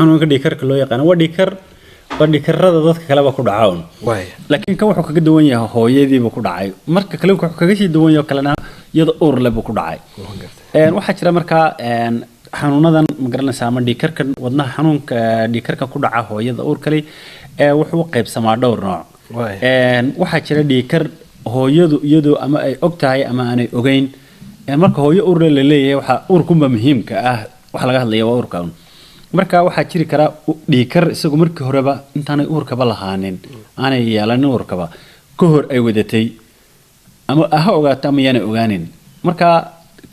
xanuunka dhiikarka loo yaqaan waa dhiikarada dadka kale ba ku dhacawn laakiin kan wuxuu kaga duwan yahay hooyadiiba ku dhacay marka kale wuxuu kaga sii duwan yahay kalena iyada uur leh buu ku dhacay waxa jira marka xanuunadan magaranaysa ama dhiikarka wadnaha xanuunka dhiikarka ku dhaca hooyada uur kale wuxuu qaybsamaa dhowr nooc waxa jira dhiikar hooyadu iyadoo ama ay ogtahay ama aanay ogeyn marka hooyo uur la leeyahay waxa uurkunba muhiimka ah waxa laga hadlayaa waa uurka marka waxa jiri kara dhiikar isagu markii horeba intaanay uurkaba lahaanin aanay yeelan uurkaba ka hor ay wadatay ama aha ogaato ama yaanay ogaanin marka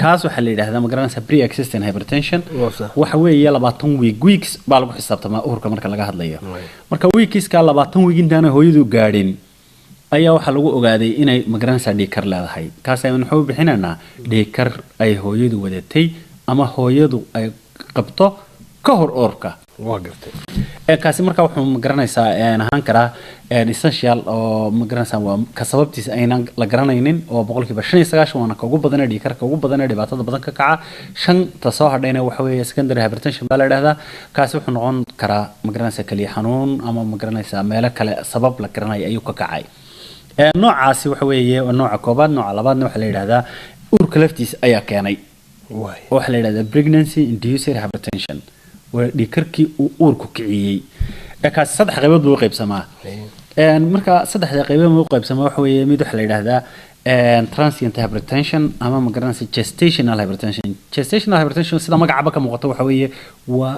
kaas waxa la yiraahdaa magaranaysa pre-existing hypertension waxa weeye 20 weeks baa lagu xisaabtamaa uurka marka laga hadlayo marka weekska 20 week intaanay hooyadu gaadhin ayaa waxa lagu ogaaday inay magaranaysa dhiikar leedahay kaas ayaan wuxuu bixinaynaa dhiikar ay hooyadu wadatay ama hooyadu ay qabto ka hor uurka waa gartay kaasi marka wuxuu magaranaysaa ahaan kara essential oo magaranaysaa waa ka sababtiisa aynan la garanaynin oo 95% waana ugu badan dhiikarka ugu badan dhibaatada badan ka kaca 5 soo hadhayna waxa weeye secondary hypertension baa la yiraahdaa kaasi wuxuu noqon karaa magaranaysaa kaliya xanuun ama magaranaysaa meel kale sabab la garanayo ayuu ka kacay noocaasi waxa weeye nooca koobaad nooca labaadna waxa la yiraahdaa uurka laftiisa ayaa keenay waxa la yiraahdaa pregnancy induced hypertension dhiikarkii uu uurku kiciyay kaas saddex qaybood buu qaybsamaa marka saddexda qaybood uu qaybsamaa waxa weeye mid waxa la yiraahdaa transient hypertension ama magaranaysa gestational hypertension sida magacaba ka muuqato waxa weeye waa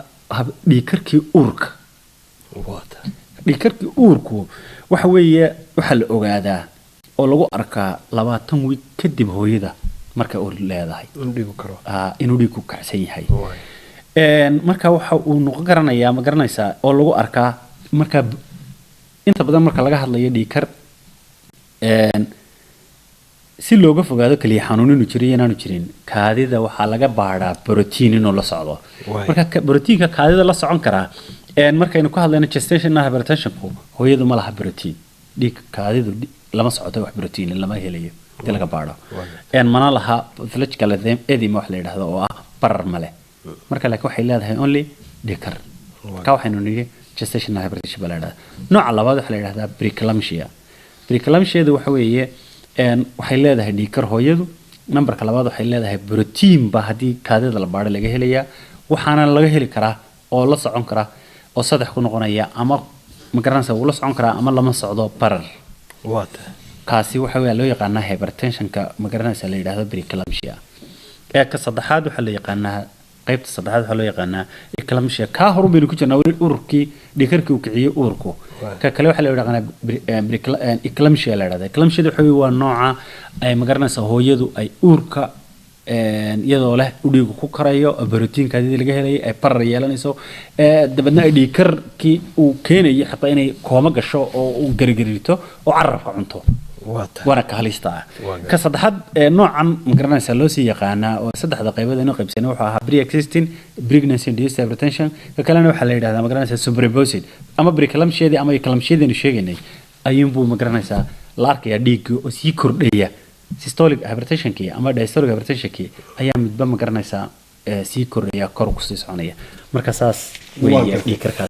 dhiikarkii uurka dhiikarkii uurku waxa weeye waxa la ogaadaa oo lagu arkaa 20 week kadib hooyada marka uur leedahay inuu dhiigu kacsan yahay marka waxa uu noqon karanayaa ma garanaysaa oo lagu arkaa marka inta badan marka laga hadlayo dhiikar si looga fogaado kaliya xanuun inuu jiro inaanu jirin kaadida waxa laga baaraa protein inuu la socdo marka proteinka kaadida la socon kara markaynu ka hadlayno gestational hypertension hooyadu ma laha protein dhiig kaadidu lama socoto wax protein lama helayo inta laga baaro mana laha pathological edema wax la yiraahdo oo ah barar male marka laakiin waxay leedahay only dhiikar ka waxaynu nigi gestational hypertension baa la yiraahdaa nooca labaad waxa la yiraahdaa preeclampsia waxa weeye waxay leedahay dhiikar hooyadu numberka labaad waxay leedahay protein ba hadii kaadida la baaro laga helayaa waxaana laga heli karaa oo la socon kara oo saddex ku noqonaya ama magaranaysa uu la socon karaa ama lama socdo barar kaasi waxa weeye loo yaqaanaa hypertensionka magaranaysa la yiraahdo preeclampsia ka saddexaad waxa la yaqaanaa qaybta saddexaad waxa loo yaqaanaa eclampsia ka horumar ku jirna ururkii dhiikarkii uu kiciyay uurku ka kale waxa la yiraahdaa eclampsia la yiraahdaa eclampsia waxa weeye waa nooca ay magaranaysa hooyadu ay uurka iyadoo leh dhiigu ku karayo proteinkaadii laga helay ay barar yeelanayso dabadna ay dhiikarkii uu keenayo xataa inay kooma gasho oo uu gargarito oo carabka cunto وانا كهاليستا كصدحات نوعا مقرنسا لو سي يقانا او صدحدا قيبada inuu qaybsano wuxuu ahaa pre-existing pregnancy induced hypertension ka kalena waxa la yiraahdaa maqranaysa superimposed ama preeclampsia ama eclampsia inu sheeganay ayun buu maqranaysa la arkaya dhiig oo sii kordhaya systolic hypertension ki ama diastolic hypertension ki ayaa midba maqranaysa sii kordhaya kor ku sii soconaya marka saas way dhiig karka